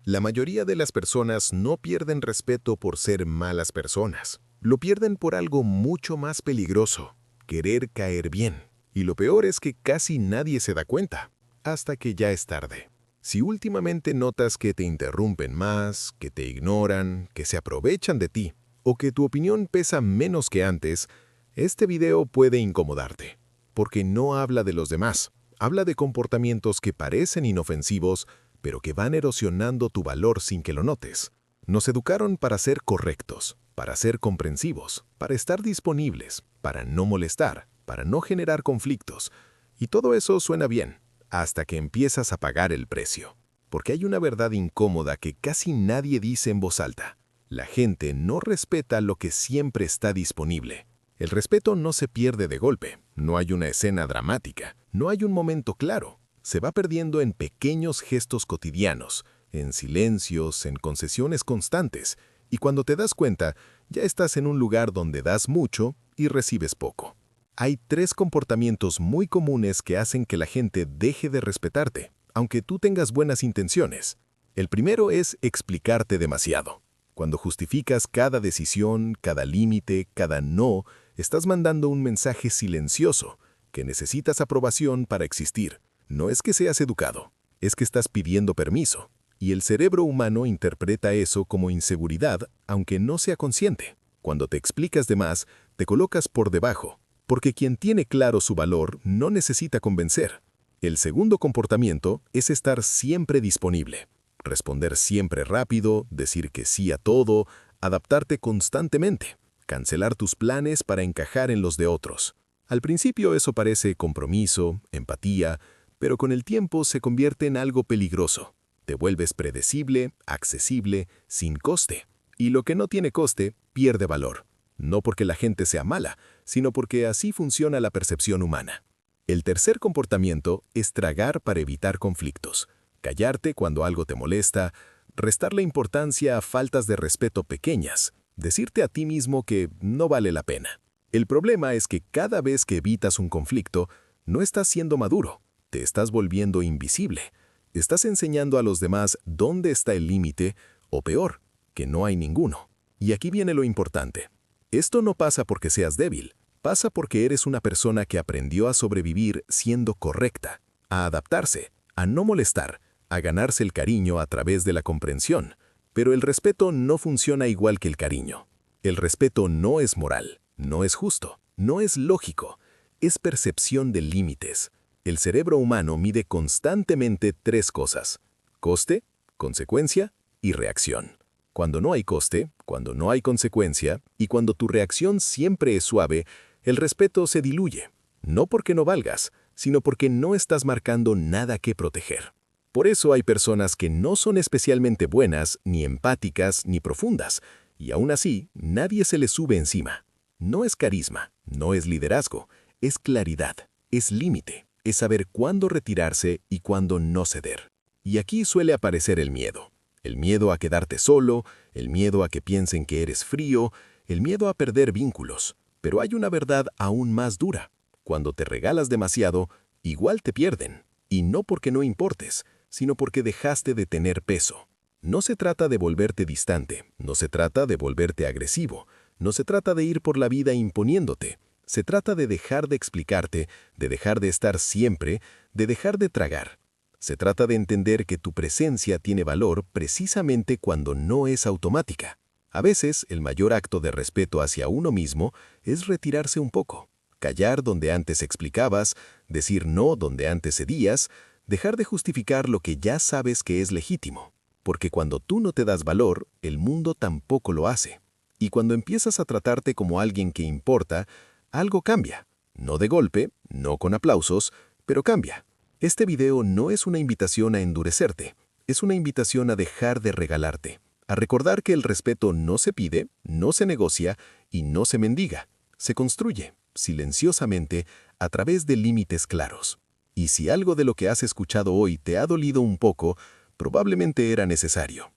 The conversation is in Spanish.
La mayoría de las personas no pierden respeto por ser malas personas. Lo pierden por algo mucho más peligroso: querer caer bien. Y lo peor es que casi nadie se da cuenta, hasta que ya es tarde. Si últimamente notas que te interrumpen más, que te ignoran, que se aprovechan de ti, o que tu opinión pesa menos que antes, este video puede incomodarte, porque no habla de los demás, habla de comportamientos que parecen inofensivos, pero que van erosionando tu valor sin que lo notes. Nos educaron para ser correctos, para ser comprensivos, para estar disponibles, para no molestar, para no generar conflictos. Y todo eso suena bien, hasta que empiezas a pagar el precio. Porque hay una verdad incómoda que casi nadie dice en voz alta. La gente no respeta lo que siempre está disponible. El respeto no se pierde de golpe, no hay una escena dramática, no hay un momento claro. Se va perdiendo en pequeños gestos cotidianos, en silencios, en concesiones constantes, y cuando te das cuenta, ya estás en un lugar donde das mucho y recibes poco. Hay 3 comportamientos muy comunes que hacen que la gente deje de respetarte, aunque tú tengas buenas intenciones. El primero es explicarte demasiado. Cuando justificas cada decisión, cada límite, cada no, estás mandando un mensaje silencioso, que necesitas aprobación para existir. No es que seas educado, es que estás pidiendo permiso. Y el cerebro humano interpreta eso como inseguridad, aunque no sea consciente. Cuando te explicas de más, te colocas por debajo, porque quien tiene claro su valor no necesita convencer. El segundo comportamiento es estar siempre disponible. Responder siempre rápido, decir que sí a todo, adaptarte constantemente, cancelar tus planes para encajar en los de otros. Al principio eso parece compromiso, empatía, pero con el tiempo se convierte en algo peligroso. Te vuelves predecible, accesible, sin coste. Y lo que no tiene coste pierde valor. No porque la gente sea mala, sino porque así funciona la percepción humana. El tercer comportamiento es tragar para evitar conflictos. Callarte cuando algo te molesta, restarle importancia a faltas de respeto pequeñas, decirte a ti mismo que no vale la pena. El problema es que cada vez que evitas un conflicto, no estás siendo maduro, te estás volviendo invisible. Estás enseñando a los demás dónde está el límite, o peor, que no hay ninguno. Y aquí viene lo importante. Esto no pasa porque seas débil, pasa porque eres una persona que aprendió a sobrevivir siendo correcta, a adaptarse, a no molestar, a ganarse el cariño a través de la comprensión. Pero el respeto no funciona igual que el cariño. El respeto no es moral, no es justo, no es lógico, es percepción de límites. El cerebro humano mide constantemente 3 cosas: coste, consecuencia y reacción. Cuando no hay coste, cuando no hay consecuencia y cuando tu reacción siempre es suave, el respeto se diluye. No porque no valgas, sino porque no estás marcando nada que proteger. Por eso hay personas que no son especialmente buenas, ni empáticas, ni profundas, y aún así nadie se les sube encima. No es carisma, no es liderazgo, es claridad, es límite. Es saber cuándo retirarse y cuándo no ceder. Y aquí suele aparecer el miedo. El miedo a quedarte solo, el miedo a que piensen que eres frío, el miedo a perder vínculos. Pero hay una verdad aún más dura. Cuando te regalas demasiado, igual te pierden. Y no porque no importes, sino porque dejaste de tener peso. No se trata de volverte distante, no se trata de volverte agresivo, no se trata de ir por la vida imponiéndote. Se trata de dejar de explicarte, de dejar de estar siempre, de dejar de tragar. Se trata de entender que tu presencia tiene valor precisamente cuando no es automática. A veces, el mayor acto de respeto hacia uno mismo es retirarse un poco, callar donde antes explicabas, decir no donde antes cedías, dejar de justificar lo que ya sabes que es legítimo. Porque cuando tú no te das valor, el mundo tampoco lo hace. Y cuando empiezas a tratarte como alguien que importa, algo cambia. No de golpe, no con aplausos, pero cambia. Este video no es una invitación a endurecerte, es una invitación a dejar de regalarte, a recordar que el respeto no se pide, no se negocia y no se mendiga. Se construye, silenciosamente, a través de límites claros. Y si algo de lo que has escuchado hoy te ha dolido un poco, probablemente era necesario.